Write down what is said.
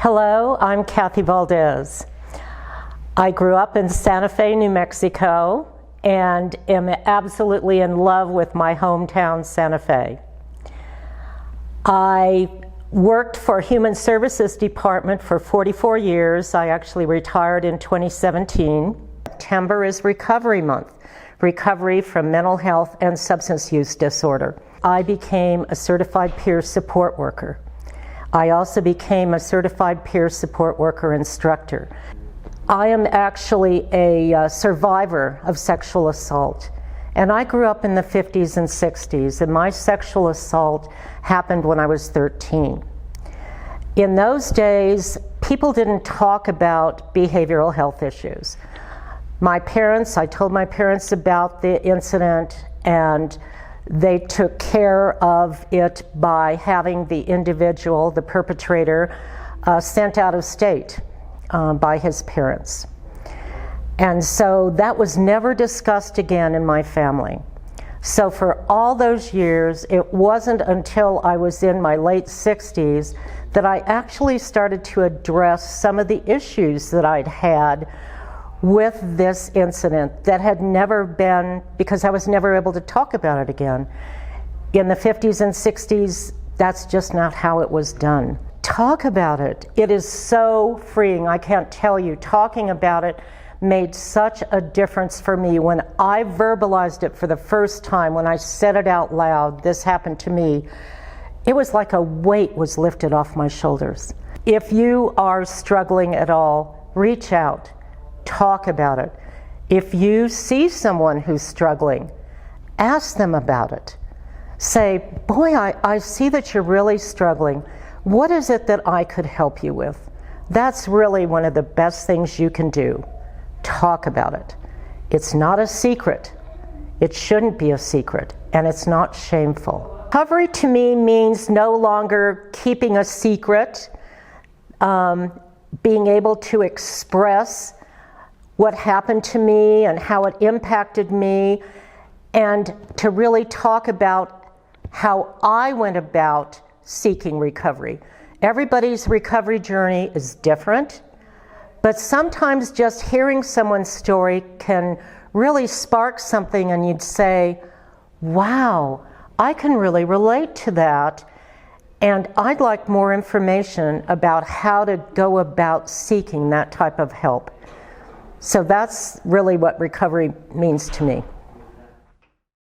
Hello, I'm Cathi Valdes. I grew up in Santa Fe, New Mexico, and am absolutely in love with my hometown, Santa Fe. I worked for Human Services Department for 44 years. I actually retired in 2017. September is Recovery Month, recovery from mental health and substance use disorder. I became a certified peer support worker. I also became a certified peer support worker instructor. I am actually a survivor of sexual assault. And I grew up in the 50s and 60s, and my sexual assault happened when I was 13. In those days, people didn't talk about behavioral health issues. I told my parents about the incident, and they took care of it by having the individual, the perpetrator, sent out of state by his parents. And so that was never discussed again in my family. So for all those years, it wasn't until I was in my late 60s that I actually started to address some of the issues that I'd had with this incident that had never been, because I was never able to talk about it again. In the 50s and 60s, that's just not how it was done. Talk about it. It is so freeing. I can't tell you. Talking about it made such a difference for me. When I verbalized it for the first time, when I said it out loud, this happened to me, it was like a weight was lifted off my shoulders. If you are struggling at all, reach out. Talk about it. If you see someone who's struggling, ask them about it. Say, boy, I see that you're really struggling. What is it that I could help you with? That's really one of the best things you can do. Talk about it. It's not a secret. It shouldn't be a secret, and it's not shameful. Recovery to me means no longer keeping a secret, being able to express what happened to me and how it impacted me, and to really talk about how I went about seeking recovery. Everybody's recovery journey is different, but sometimes just hearing someone's story can really spark something, and you'd say, wow, I can really relate to that, and I'd like more information about how to go about seeking that type of help. So that's really what recovery means to me.